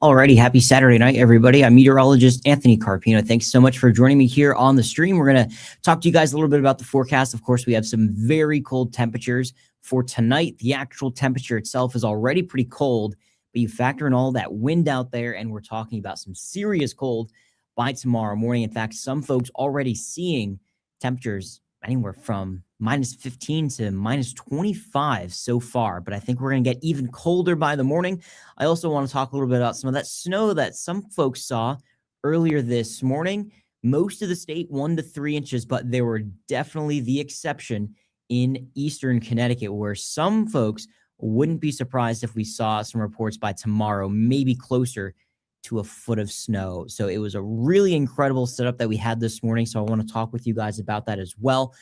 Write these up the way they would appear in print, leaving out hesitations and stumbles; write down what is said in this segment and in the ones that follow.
Alrighty, happy Saturday night, everybody. I'm meteorologist Anthony Carpino. Thanks so much for joining me here on the stream. We're going to talk to you guys a little bit about the forecast. Of course, we have some very cold temperatures for tonight. The actual temperature itself is already pretty cold, but you factor in all that wind out there, and we're talking about some serious cold by tomorrow morning. In fact, some folks already seeing temperatures anywhere from minus 15 to minus 25 so far, but I think we're going to get even colder by the morning. I also want to talk a little bit about some of that snow that some folks saw earlier this morning. Most of the state 1 to 3 inches, but there were definitely the exception in eastern Connecticut, where some folks wouldn't be surprised if we saw some reports by tomorrow, maybe closer to a foot of snow. So it was a really incredible setup that we had this morning. So I want to talk with you guys about that as well.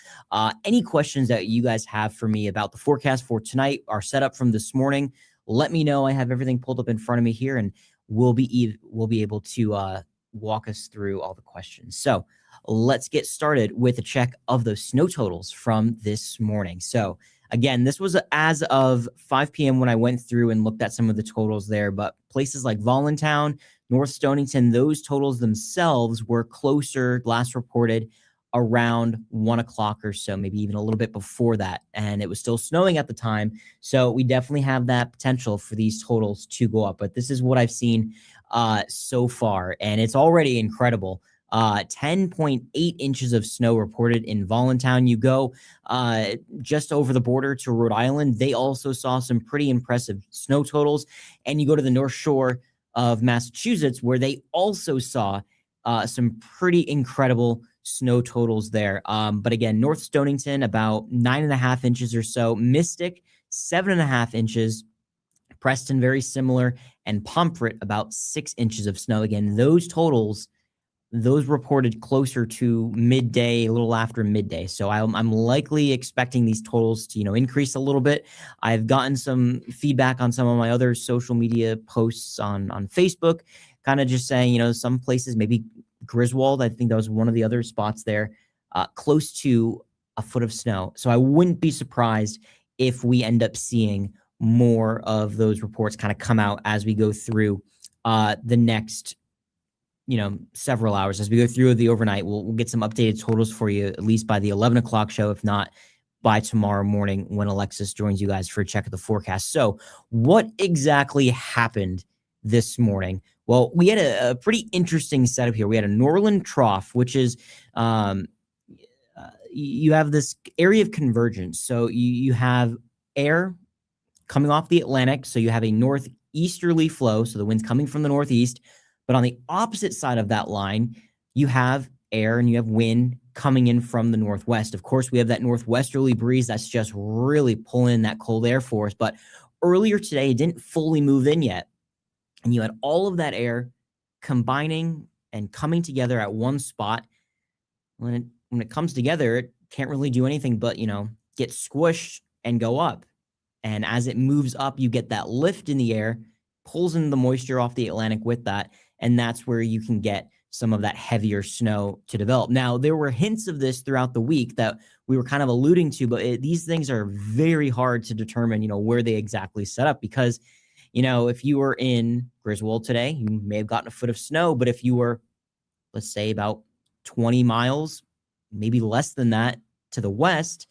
Any questions that you guys have for me about the forecast for tonight, our setup from this morning, let me know. I have everything pulled up in front of me here, and we'll be able to walk us through all the questions. So let's get started with a check of those snow totals from this morning. So again, this was as of 5 p.m. when I went through and looked at some of the totals there, but places like Voluntown, North Stonington, those totals themselves were closer, last reported around 1 o'clock or so, maybe even a little bit before that. And it was still snowing at the time. So we definitely have that potential for these totals to go up. But this is what I've seen so far, and it's already incredible. 10.8 inches of snow reported in Voluntown. You go just over the border to Rhode Island. They also saw some pretty impressive snow totals. And you go to the North Shore of Massachusetts, where they also saw some pretty incredible snow totals there. But again, North Stonington, about 9.5 inches or so. Mystic, 7.5 inches. Preston, very similar. And Pomfret, about 6 inches of snow. Again, those totals, those reported closer to midday, a little after midday. So I'm likely expecting these totals to, increase a little bit. I've gotten some feedback on some of my other social media posts on Facebook, kind of just saying, some places, maybe Griswold, I think that was one of the other spots there, close to a foot of snow. So I wouldn't be surprised if we end up seeing more of those reports kind of come out as we go through the next several hours. As we go through the overnight, we'll get some updated totals for you, at least by the 11 o'clock show, if not by tomorrow morning when Alexis joins you guys for a check of the forecast. So what exactly happened this morning? Well, we had a pretty interesting setup here. We had a Norlun trough, which is you have this area of convergence. So you have air coming off the Atlantic. So you have a northeasterly flow. So the wind's coming from the northeast. But on the opposite side of that line, you have air and you have wind coming in from the northwest. Of course, we have that northwesterly breeze that's just really pulling that cold air for us. But earlier today, it didn't fully move in yet. And you had all of that air combining and coming together at one spot. When it comes together, it can't really do anything but, get squished and go up. And as it moves up, you get that lift in the air, pulls in the moisture off the Atlantic with that. And that's where you can get some of that heavier snow to develop. Now, there were hints of this throughout the week that we were kind of alluding to, but these things are very hard to determine, where they exactly set up. Because, if you were in Griswold today, you may have gotten a foot of snow. But if you were, let's say, about 20 miles, maybe less than that to the west,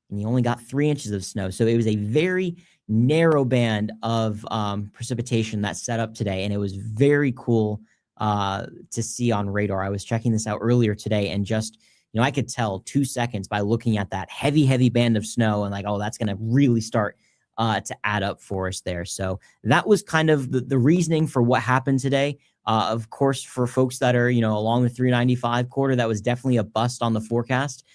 and you only got 3 inches of snow. So it was a very narrow band of precipitation that set up today, and it was very cool to see on radar. I was checking this out earlier today, and just I could tell 2 seconds by looking at that heavy band of snow, and like, oh, that's going to really start to add up for us there. So that was kind of the reasoning for what happened today. Of course, for folks that are along the 395 quarter, that was definitely a bust on the forecast.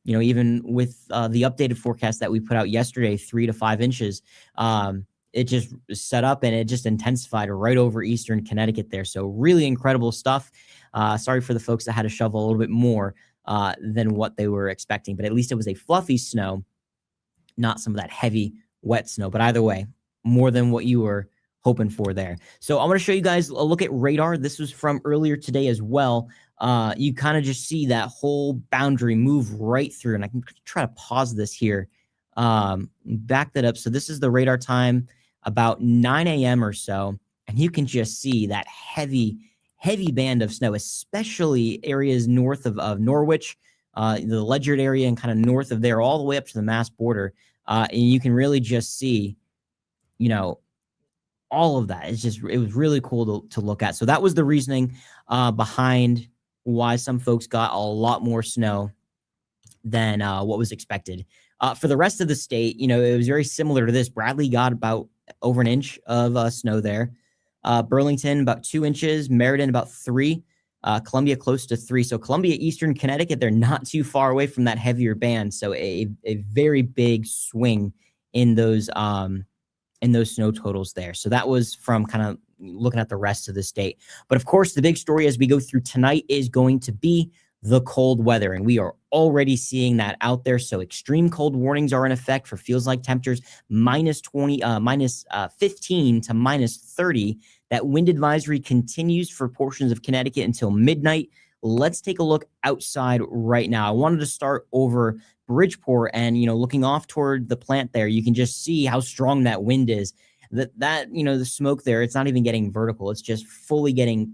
Even with the updated forecast that we put out yesterday, 3 to 5 inches, it just set up and it just intensified right over eastern Connecticut there. So really incredible stuff. Sorry for the folks that had to shovel a little bit more than what they were expecting, but at least it was a fluffy snow, not some of that heavy, wet snow. But either way, more than what you were hoping for there. So I'm going to show you guys a look at radar. This was from earlier today as well. You kind of just see that whole boundary move right through. And I can try to pause this here, back that up. So this is the radar time about 9 a.m. or so. and you can just see that heavy band of snow, especially areas north of Norwich, the Ledyard area, and kind of north of there, all the way up to the Mass border. And you can really just see, all of that. It was really cool to look at. So that was the reasoning behind why some folks got a lot more snow than what was expected. For the rest of the state, it was very similar to this. Bradley got about over an inch of snow there. Burlington, about 2 inches. Meriden, about 3. Columbia, close to 3. So Columbia, Eastern Connecticut, they're not too far away from that heavier band. So a very big swing in those snow totals there. So that was from kind of looking at the rest of the state. But of course, the big story as we go through tonight is going to be the cold weather. And we are already seeing that out there. So extreme cold warnings are in effect for feels like temperatures minus 15 to minus 30. That wind advisory continues for portions of Connecticut until midnight. Let's take a look outside right now. I wanted to start over Bridgeport, and looking off toward the plant there, you can just see how strong that wind is. That the smoke there, it's not even getting vertical. It's just fully getting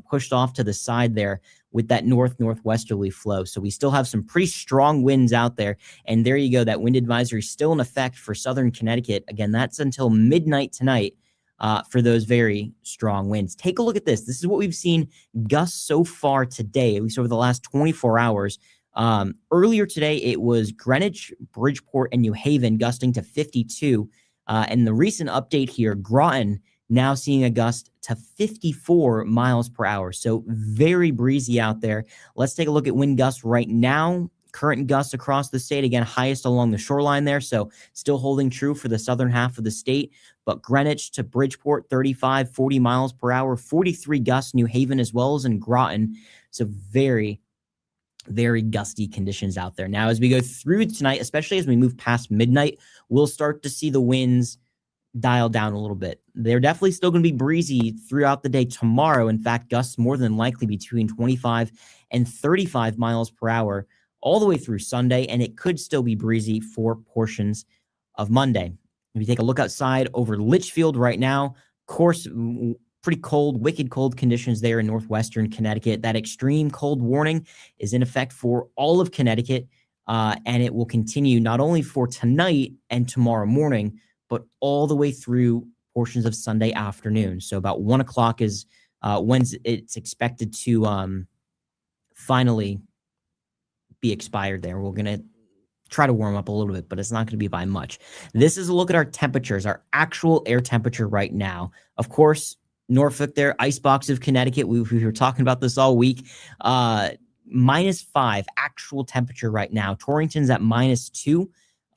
pushed off to the side there with that northwesterly flow. So we still have some pretty strong winds out there. And there you go. That wind advisory is still in effect for southern Connecticut. Again, that's until midnight tonight for those very strong winds. Take a look at this. This is what we've seen gusts so far today, at least over the last 24 hours. Earlier today, it was Greenwich, Bridgeport, and New Haven gusting to 52. And the recent update here, Groton now seeing a gust to 54 miles per hour. So very breezy out there. Let's take a look at wind gusts right now. Current gusts across the state, again, highest along the shoreline there. So still holding true for the southern half of the state. But Greenwich to Bridgeport, 35, 40 miles per hour, 43 gusts, New Haven as well as in Groton. So very gusty conditions out there. Now, as we go through tonight, especially as we move past midnight, we'll start to see the winds dial down a little bit. They're definitely still going to be breezy throughout the day tomorrow. In fact, gusts more than likely between 25 and 35 miles per hour all the way through Sunday, and it could still be breezy for portions of Monday. If you take a look outside over Litchfield right now, of course, pretty cold, wicked cold conditions there in northwestern Connecticut. That extreme cold warning is in effect for all of Connecticut, and it will continue not only for tonight and tomorrow morning, but all the way through portions of Sunday afternoon. So about 1 o'clock is when it's expected to finally be expired there. We're going to try to warm up a little bit, but it's not going to be by much. This is a look at our temperatures, our actual air temperature right now. Of course, Norfolk there, icebox of Connecticut. We were talking about this all week. -5 actual temperature right now. Torrington's at -2.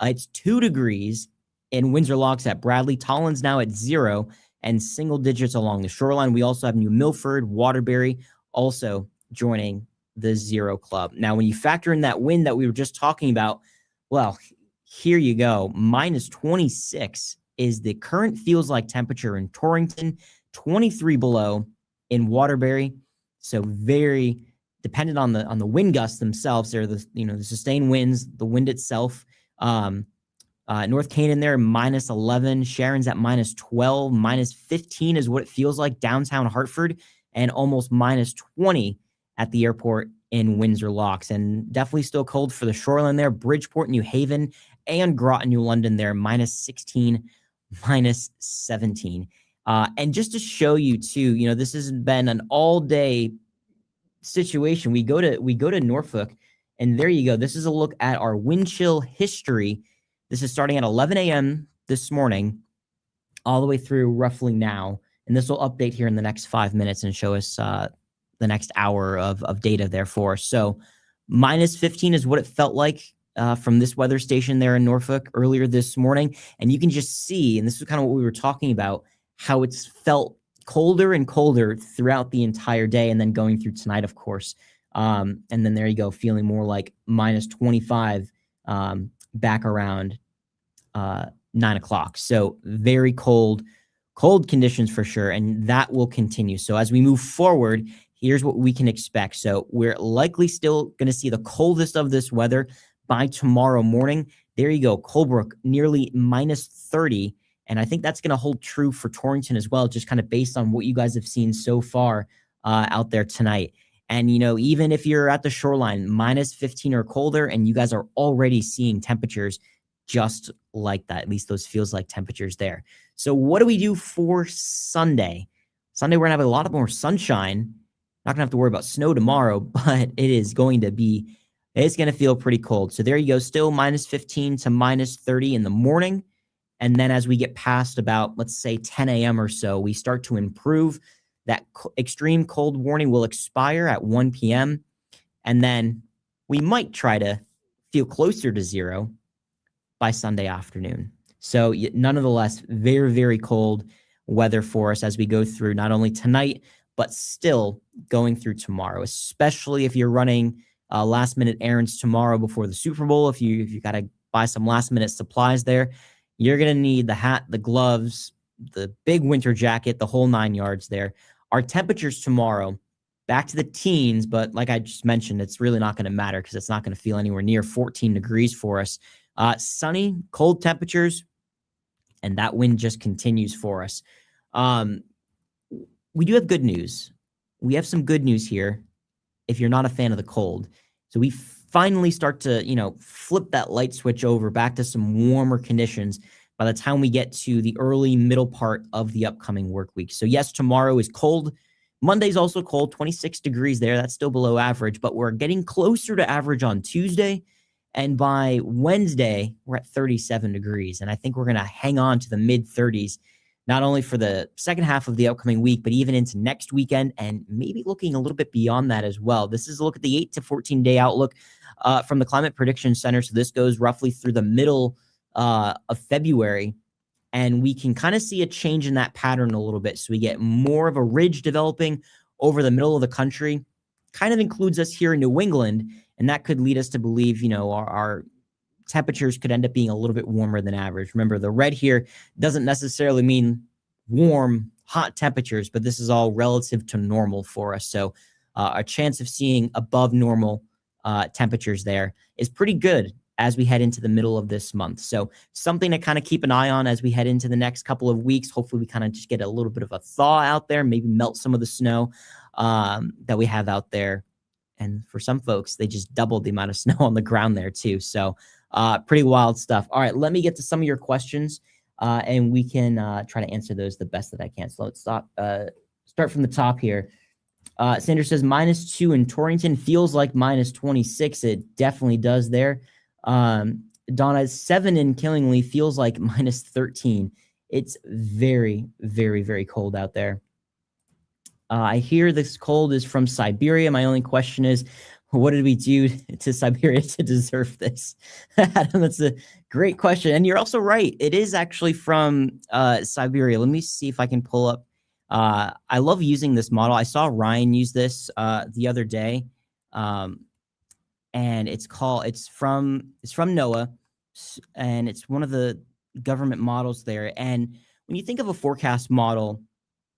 It's 2 degrees in Windsor Locks at Bradley. Tolland's now at 0 and single digits along the shoreline. We also have New Milford, Waterbury also joining the 0 club. Now, when you factor in that wind that we were just talking about, well, here you go. -26 is the current feels like temperature in Torrington, 23 below in Waterbury. So very dependent on the wind gusts themselves. They're the sustained winds, the wind itself. North Canaan there, -11. Sharon's at -12. -15 is what it feels like downtown Hartford, and almost -20 at the airport in Windsor Locks. And definitely still cold for the shoreline there. Bridgeport, New Haven, and Groton, New London there, -16, -17. And just to show you too, this has been an all-day situation. We go to Norfolk, and there you go. This is a look at our wind chill history. This is starting at 11 a.m. this morning, all the way through roughly now. And this will update here in the next 5 minutes and show us the next hour of data, therefore. So -15 is what it felt like from this weather station there in Norfolk earlier this morning. And you can just see, and this is kind of what we were talking about, how it's felt colder and colder throughout the entire day, and then going through tonight, of course. And then there you go, feeling more like -25 back around 9 o'clock. So very cold conditions for sure, and that will continue. So as we move forward, here's what we can expect. So we're likely still going to see the coldest of this weather by tomorrow morning. There you go, Colebrook nearly -30, And I think that's going to hold true for Torrington as well, just kind of based on what you guys have seen so far out there tonight. And, even if you're at the shoreline, minus 15 or colder, and you guys are already seeing temperatures just like that, at least those feels like temperatures there. So what do we do for Sunday? Sunday, we're going to have a lot more sunshine. Not going to have to worry about snow tomorrow, but it's going to feel pretty cold. So there you go, still minus 15 to minus 30 in the morning. And then as we get past about, let's say 10 a.m. or so, we start to improve. That extreme cold warning will expire at 1 p.m. And then we might try to feel closer to zero by Sunday afternoon. So nonetheless, very, very cold weather for us as we go through not only tonight, but still going through tomorrow, especially if you're running last minute errands tomorrow before the Super Bowl. If you got to buy some last minute supplies there, you're going to need the hat, the gloves, the big winter jacket, the whole 9 yards there. Our temperatures tomorrow, back to the teens, but like I just mentioned, it's really not going to matter because it's not going to feel anywhere near 14 degrees for us. Sunny, cold temperatures, and that wind just continues for us. We do have good news. We have some good news here if you're not a fan of the cold. So we finally start to, flip that light switch over back to some warmer conditions by the time we get to the early middle part of the upcoming work week. So yes, tomorrow is cold. Monday's also cold, 26 degrees there. That's still below average, but we're getting closer to average on Tuesday. And by Wednesday, we're at 37 degrees. And I think we're going to hang on to the mid 30s, not only for the second half of the upcoming week, but even into next weekend and maybe looking a little bit beyond that as well. This is a look at the 8 to 14 day outlook from the Climate Prediction Center. So this goes roughly through the middle of February. And we can kind of see a change in that pattern a little bit. So we get more of a ridge developing over the middle of the country, kind of includes us here in New England. And that could lead us to believe, our temperatures could end up being a little bit warmer than average. Remember, the red here doesn't necessarily mean warm, hot temperatures, but this is all relative to normal for us. So a chance of seeing above normal temperatures there is pretty good as we head into the middle of this month. So something to kind of keep an eye on as we head into the next couple of weeks. Hopefully we kind of just get a little bit of a thaw out there, maybe melt some of the snow that we have out there. And for some folks, they just doubled the amount of snow on the ground there too. So pretty wild stuff. All right, let me get to some of your questions and we can try to answer those the best that I can. So let's start from the top here. Sanders says -2 in Torrington feels like -26. It definitely does there. Donna, 7 in Killingly feels like -13. It's very, very, very cold out there. I hear this cold is from Siberia. My only question is, what did we do to Siberia to deserve this? Adam, that's a great question. And you're also right. It is actually from Siberia. Let me see if I can pull up. I love using this model. I saw Ryan use this the other day. And it's from NOAA, and it's one of the government models there. And when you think of a forecast model,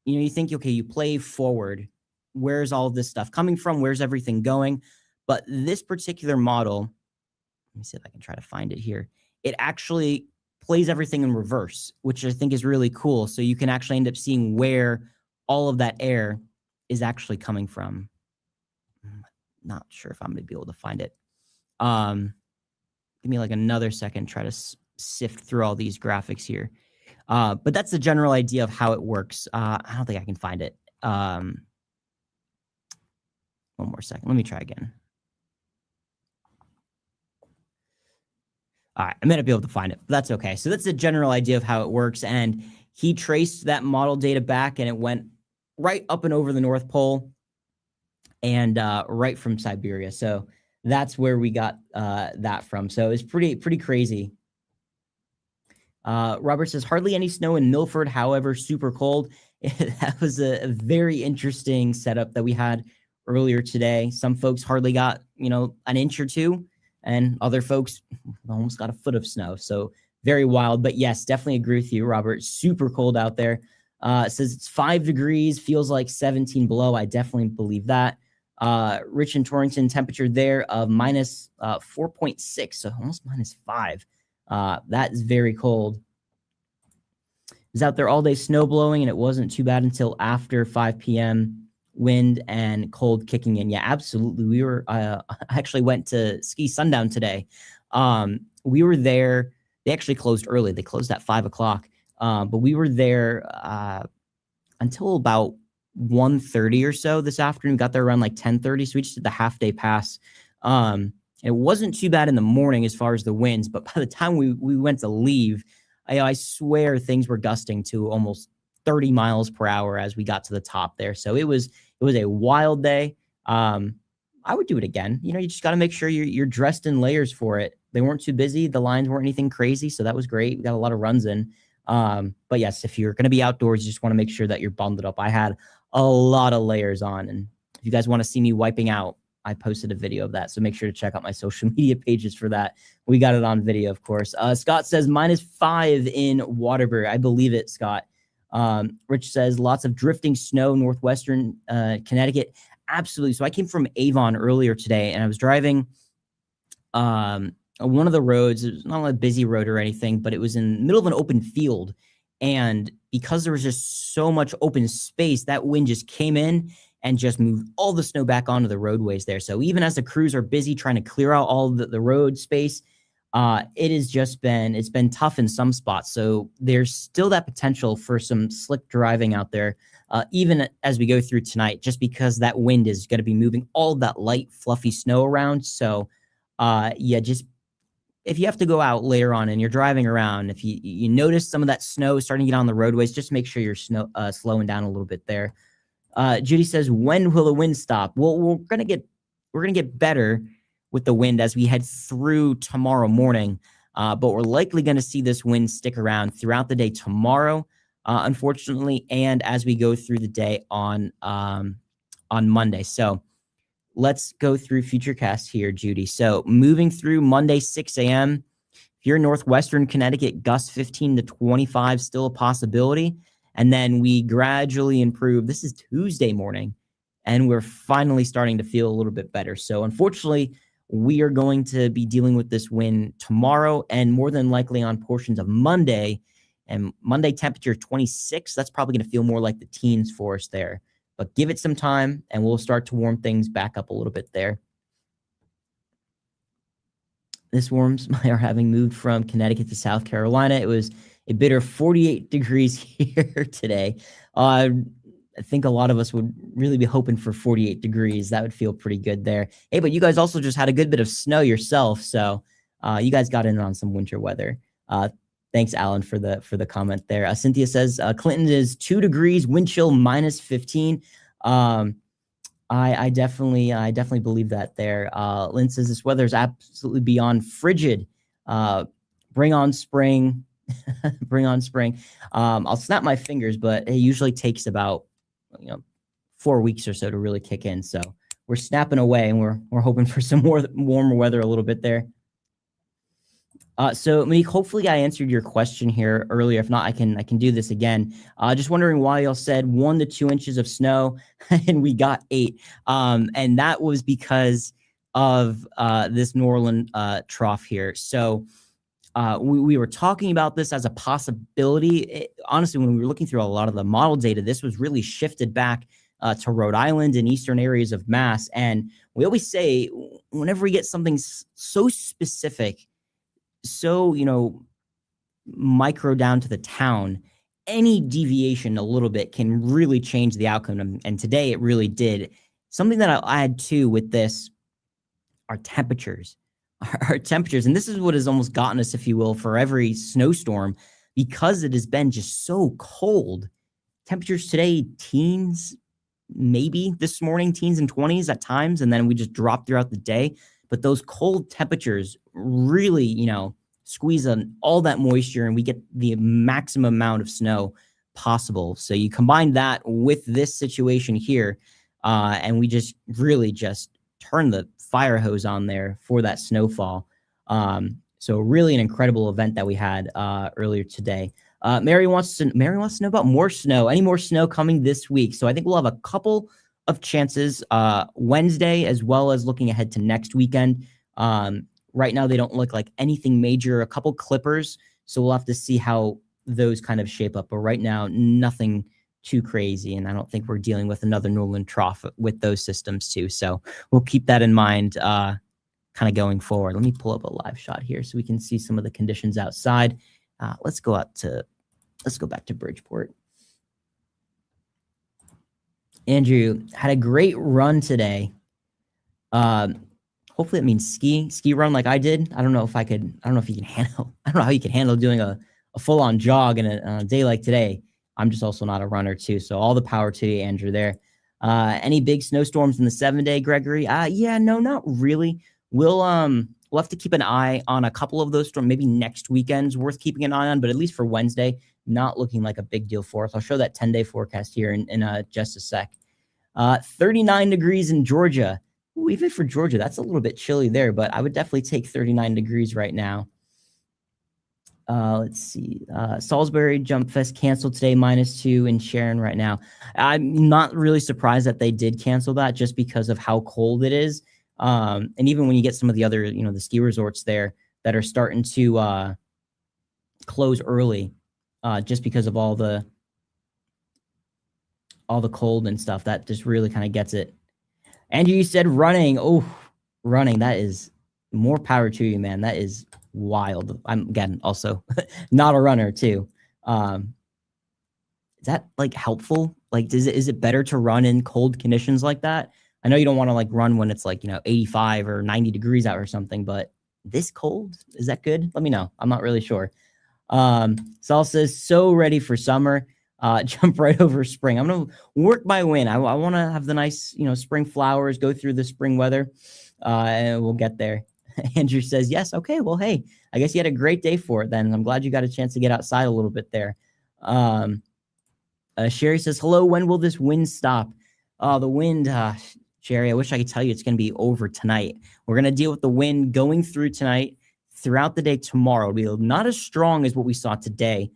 you think, okay, you play forward. Where's all of this stuff coming from? Where's everything going? But this particular model, let me see if I can try to find it here. It actually plays everything in reverse, which I think is really cool. So you can actually end up seeing where all of that air is actually coming from. Not sure if I'm going to be able to find it. Give me like another second, try to sift through all these graphics here. But that's the general idea of how it works. I don't think I can find it. One more second. Let me try again. All right, I may not be able to find it, but that's okay. So that's the general idea of how it works. And he traced that model data back, and it went right up and over the North Pole and right from Siberia. So that's where we got that from. So it's pretty crazy. Robert says, hardly any snow in Milford, however, super cold. That was a very interesting setup that we had earlier today. Some folks hardly got, an inch or two, and other folks almost got a foot of snow. So very wild. But yes, definitely agree with you, Robert. Super cold out there. Says it's 5 degrees, feels like 17 below. I definitely believe that. Rich in Torrington, temperature there of minus 4.6, so almost -5. That is very cold. was out there all day snow blowing, and it wasn't too bad until after 5 p.m. Wind and cold kicking in. Yeah, absolutely. We were I actually went to ski sundown today. We were there. They actually closed early. They closed at 5 o'clock. But we were there until about 1:30 or so this afternoon. Got there around like 10:30. So we just did the half day pass. It wasn't too bad in the morning as far as the winds, but by the time we went to leave, I swear things were gusting to almost 30 miles per hour as we got to the top there. So it was a wild day. I would do it again. You know, you just got to make sure you're dressed in layers for it. They weren't too busy. The lines weren't anything crazy. So that was great. We got a lot of runs in. But yes, if you're going to be outdoors, you just want to make sure that you're bundled up. I had a lot of layers on. And if you guys want to see me wiping out, I posted a video of that. So make sure to check out my social media pages for that. We got it on video, of course. Scott says -5 in Waterbury. I believe it, Scott. Rich says lots of drifting snow, northwestern Connecticut. Absolutely. So I came from Avon earlier today, and I was driving one of the roads. It was not a busy road or anything, but it was in the middle of an open field. And because there was just so much open space, that wind just came in and just moved all the snow back onto the roadways there. So even as the crews are busy trying to clear out all the road space, it's been tough in some spots. So there's still that potential for some slick driving out there, even as we go through tonight, just because that wind is going to be moving all that light, fluffy snow around. So just if you have to go out later on and you're driving around, if you notice some of that snow starting to get on the roadways, just make sure you're slowing down a little bit there. Judy says, when will the wind stop? Well, we're gonna get better with the wind as we head through tomorrow morning, but we're likely going to see this wind stick around throughout the day tomorrow, unfortunately, and as we go through the day on Monday. So let's go through Futurecast here, Judy. So moving through Monday, 6 a.m., if you're in northwestern Connecticut, gusts 15 to 25, still a possibility. And then we gradually improve. This is Tuesday morning, and we're finally starting to feel a little bit better. So unfortunately, we are going to be dealing with this wind tomorrow and more than likely on portions of Monday. And Monday temperature 26. That's probably going to feel more like the teens for us there. But give it some time, and we'll start to warm things back up a little bit there. This warms are having moved from Connecticut to South Carolina. It was a bitter 48 degrees here today. I think a lot of us would really be hoping for 48 degrees. That would feel pretty good there. Hey, but you guys also just had a good bit of snow yourself, so you guys got in on some winter weather. Thanks, Alan, for the comment there. Cynthia says Clinton is 2 degrees, wind chill -15. I definitely believe that there. Lynn says this weather is absolutely beyond frigid. Bring on spring. Bring on spring. I'll snap my fingers, but it usually takes about 4 weeks or so to really kick in. So we're snapping away, and we're hoping for some more warmer weather a little bit there. So Monique, hopefully I answered your question here earlier. If not, I can do this again. Just wondering why y'all said 1 to 2 inches of snow and we got 8. And that was because of this Norlun trough here. So we were talking about this as a possibility. Honestly, when we were looking through a lot of the model data, this was really shifted back to Rhode Island and eastern areas of Mass. And we always say, whenever we get something so specific, so, micro down to the town, any deviation a little bit can really change the outcome. And today it really did. Something that I'll add too with this are temperatures. Our temperatures, and this is what has almost gotten us, if you will, for every snowstorm, because it has been just so cold. Temperatures today, teens, maybe this morning, teens and 20s at times, and then we just drop throughout the day. But those cold temperatures really, squeeze on all that moisture, and we get the maximum amount of snow possible. So you combine that with this situation here, and we just really just turn the fire hose on there for that snowfall. So really an incredible event that we had earlier today. Mary wants to know about more snow. Any more snow coming this week? So I think we'll have a couple of chances Wednesday, as well as looking ahead to next weekend. Right now, they don't look like anything major. A couple clippers, so we'll have to see how those kind of shape up. But right now, nothing too crazy. And I don't think we're dealing with another Norlun trough with those systems too. So we'll keep that in mind kind of going forward. Let me pull up a live shot here so we can see some of the conditions outside. Let's go back to Bridgeport. Andrew had a great run today. Hopefully it means ski run like I did. I don't know if you can handle, I don't know how you can handle doing a full-on jog in a day like today. I'm just also not a runner too. So all the power to you, Andrew, there. Any big snowstorms in the 7-day, Gregory? Yeah, no, not really. We'll have to keep an eye on a couple of those storms. Maybe next weekend's worth keeping an eye on, but at least for Wednesday, not looking like a big deal for us. I'll show that 10-day forecast here in just a sec. 39 degrees in Georgia. Ooh, even for Georgia, that's a little bit chilly there, but I would definitely take 39 degrees right now. Let's see. Salisbury Jump Fest canceled today, -2 in Sharon right now. I'm not really surprised that they did cancel that just because of how cold it is. And even when you get some of the other, the ski resorts there that are starting to close early, just because of all the cold and stuff, that just really kind of gets it. Andrew, you said running. Oh, running. That is more power to you, man. That is wild. I'm, again, also not a runner too. Is that like helpful? Like, is it better to run in cold conditions like that? I know you don't want to like run when it's like, 85 or 90 degrees out or something, but this cold, is that good? Let me know. I'm not really sure. Sal says, so ready for summer. Jump right over spring. I'm going to work my way in. I want to have the nice, spring flowers, go through the spring weather, and we'll get there. Andrew says, yes. Okay. Well, hey, I guess you had a great day for it then. I'm glad you got a chance to get outside a little bit there. Sherry says, hello. When will this wind stop? The wind, Sherry, I wish I could tell you it's going to be over tonight. We're going to deal with the wind going through tonight, throughout the day tomorrow. It'll be not as strong as what we saw today.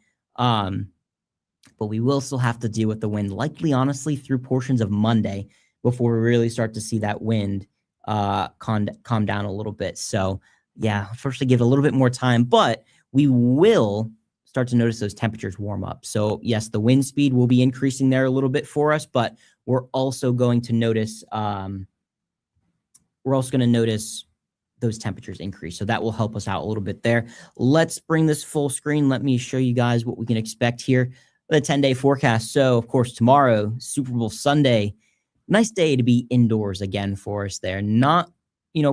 But we will still have to deal with the wind, likely, honestly, through portions of Monday before we really start to see that wind calm down a little bit. So, yeah, first to give it a little bit more time, but we will start to notice those temperatures warm up. So, yes, the wind speed will be increasing there a little bit for us, but we're also going to notice those temperatures increase. So that will help us out a little bit there. Let's bring this full screen. Let me show you guys what we can expect here. The 10-day forecast. So, of course, tomorrow, Super Bowl Sunday, nice day to be indoors again for us there. Not,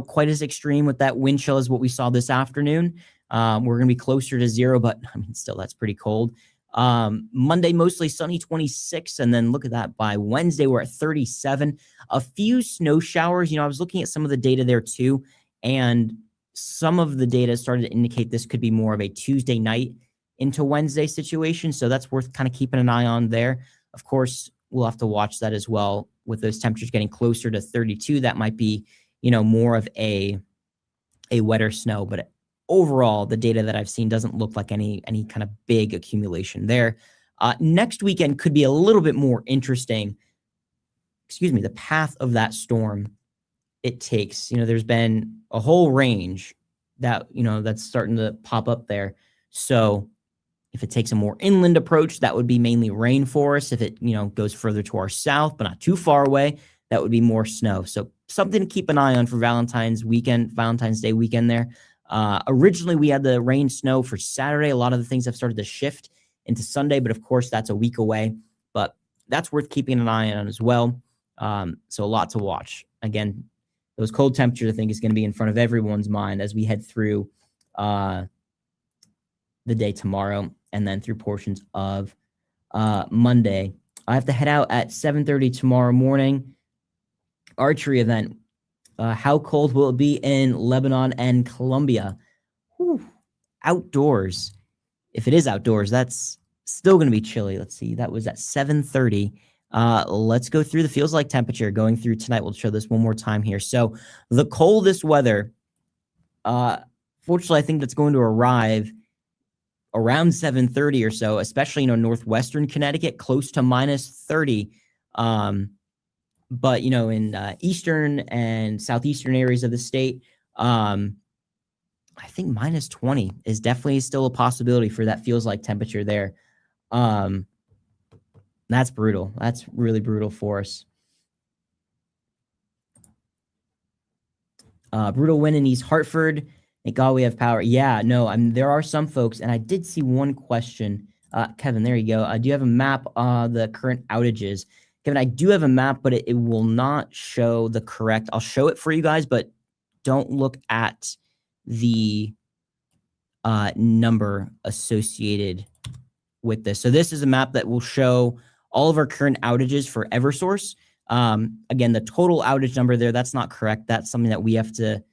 quite as extreme with that wind chill as what we saw this afternoon. We're going to be closer to 0, but I mean, still, that's pretty cold. Monday, mostly sunny, 26. And then look at that. By Wednesday, we're at 37. A few snow showers. I was looking at some of the data there too, and some of the data started to indicate this could be more of a Tuesday night into Wednesday situation. So that's worth kind of keeping an eye on there. Of course, we'll have to watch that as well with those temperatures getting closer to 32. That might be, more of a wetter snow, but overall the data that I've seen doesn't look like any kind of big accumulation there. Next weekend could be a little bit more interesting. The path of that storm it takes, there's been a whole range that, that's starting to pop up there. So if it takes a more inland approach, that would be mainly rainforest. If it, goes further to our south, but not too far away, that would be more snow. So something to keep an eye on for Valentine's Day weekend there. Originally, we had the rain snow for Saturday. A lot of the things have started to shift into Sunday, but of course, that's a week away. But that's worth keeping an eye on as well. So a lot to watch. Again, those cold temperatures, I think, is going to be in front of everyone's mind as we head through the day tomorrow and then through portions of Monday. I have to head out at 7:30 tomorrow morning. Archery event. How cold will it be in Lebanon and Colombia? Whew. Outdoors. If it is outdoors, that's still going to be chilly. Let's see. That was at 7:30. Let's go through the feels like temperature going through tonight. We'll show this one more time here. So the coldest weather, fortunately, I think that's going to arrive around 7:30 or so, especially, northwestern Connecticut, close to -30. But, in eastern and southeastern areas of the state, I think minus 20 is definitely still a possibility for that feels like temperature there. That's brutal. That's really brutal for us. Brutal win in East Hartford. Thank God we have power. Yeah, no, there are some folks, and I did see one question. Kevin, there you go. Do you have a map the current outages? Kevin, I do have a map, but it will not show the correct. I'll show it for you guys, but don't look at the number associated with this. So this is a map that will show all of our current outages for Eversource. Again, the total outage number there, that's not correct. That's something that we have to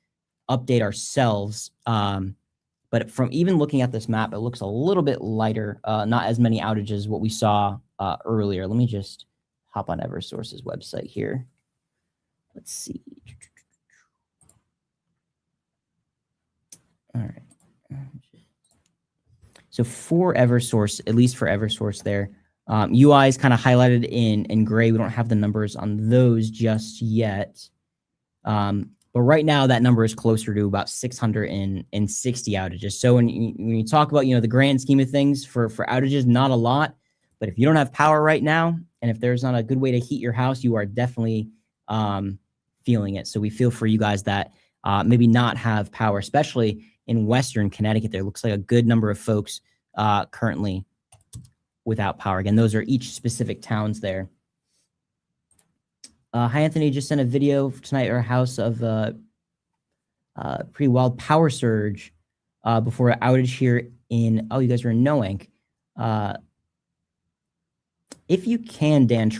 update ourselves. But from even looking at this map, it looks a little bit lighter, not as many outages as what we saw earlier. Let me just hop on Eversource's website here. Let's see. All right. So for Eversource, at least for Eversource there, UI is kind of highlighted in gray. We don't have the numbers on those just yet. But right now, that number is closer to about 660 outages. So when you talk about, the grand scheme of things for outages, not a lot. But if you don't have power right now, and if there's not a good way to heat your house, you are definitely feeling it. So we feel for you guys that maybe not have power, especially in Western Connecticut. There looks like a good number of folks currently without power. Again, those are each specific towns there. Hi, Anthony. Just sent a video tonight at our house of pretty wild power surge before an outage here in, you guys are in Noank. If you can, Dan,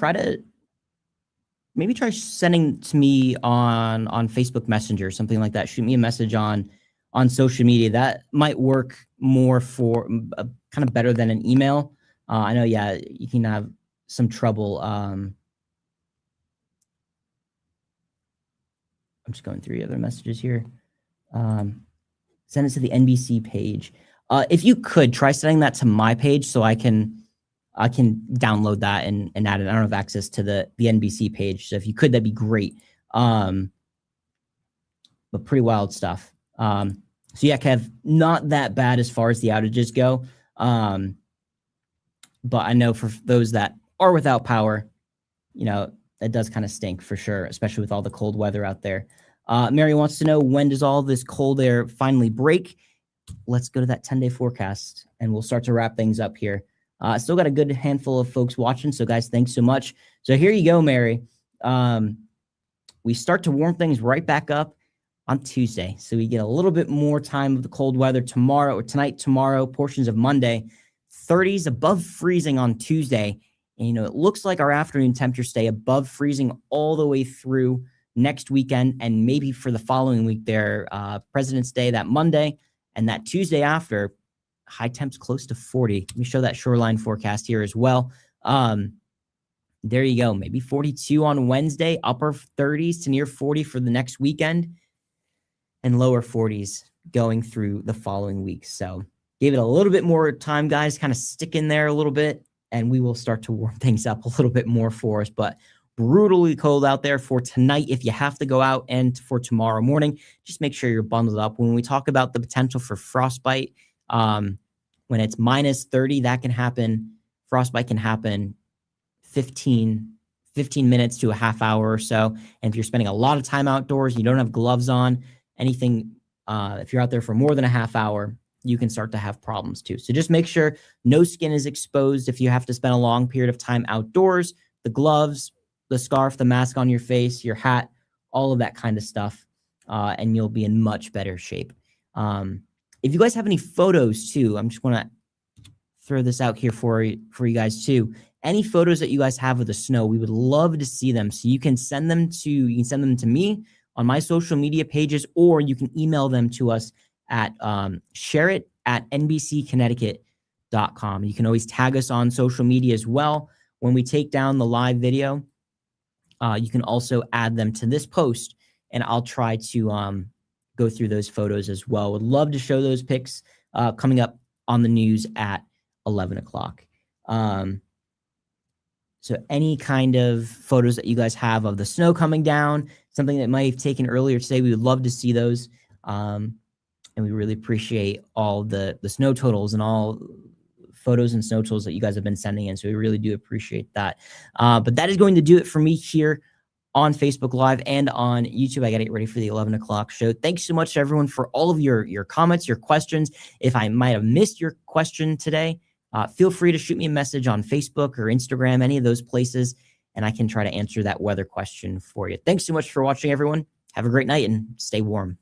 maybe try sending to me on Facebook Messenger, something like that. Shoot me a message on social media. That might work more for kind of better than an email. I know, yeah, you can have some trouble. I'm just going through the other messages here. Send it to the NBC page. If you could, try sending that to my page so I can download that and add it. I don't have access to the NBC page, so if you could, that'd be great. But pretty wild stuff. So yeah, Kev, not that bad as far as the outages go. But I know for those that are without power, that does kind of stink for sure, especially with all the cold weather out there. Mary wants to know, when does all this cold air finally break? Let's go to that 10-day forecast, and we'll start to wrap things up here. Still got a good handful of folks watching, so guys, thanks so much. So here you go, Mary. We start to warm things right back up on Tuesday, so we get a little bit more time of the cold weather tomorrow, portions of Monday. 30s above freezing on Tuesday. And, it looks like our afternoon temperatures stay above freezing all the way through next weekend, and maybe for the following week there, President's Day, that Monday, and that Tuesday after, high temps close to 40. Let me show that shoreline forecast here as well. There you go. Maybe 42 on Wednesday, upper 30s to near 40 for the next weekend, and lower 40s going through the following week. So gave it a little bit more time, guys, kind of stick in there a little bit, and we will start to warm things up a little bit more for us. But brutally cold out there for tonight if you have to go out, and for tomorrow morning, just make sure you're bundled up. When we talk about the potential for frostbite, when it's minus 30, that can happen. Frostbite can happen 15 minutes to a half hour or so. And if you're spending a lot of time outdoors, you don't have gloves on, anything, if you're out there for more than a half hour, you can start to have problems too. So just make sure no skin is exposed if you have to spend a long period of time outdoors, the gloves, the scarf, the mask on your face, your hat, all of that kind of stuff, and you'll be in much better shape. If you guys have any photos too, I'm just want to throw this out here for you guys too. Any photos that you guys have of the snow, we would love to see them. So you can send them to me on my social media pages, or you can email them to us at shareit@nbcconnecticut.com. You can always tag us on social media as well. When we take down the live video, you can also add them to this post, and I'll try to go through those photos as well. Would love to show those pics coming up on the news at 11 o'clock. So any kind of photos that you guys have of the snow coming down, something that might have taken earlier today, we would love to see those. And we really appreciate all the snow totals and all photos and snow totals that you guys have been sending in. So we really do appreciate that. But that is going to do it for me here on Facebook Live and on YouTube. I got to get ready for the 11 o'clock show. Thanks so much to everyone for all of your comments, your questions. If I might have missed your question today, feel free to shoot me a message on Facebook or Instagram, any of those places, and I can try to answer that weather question for you. Thanks so much for watching, everyone. Have a great night and stay warm.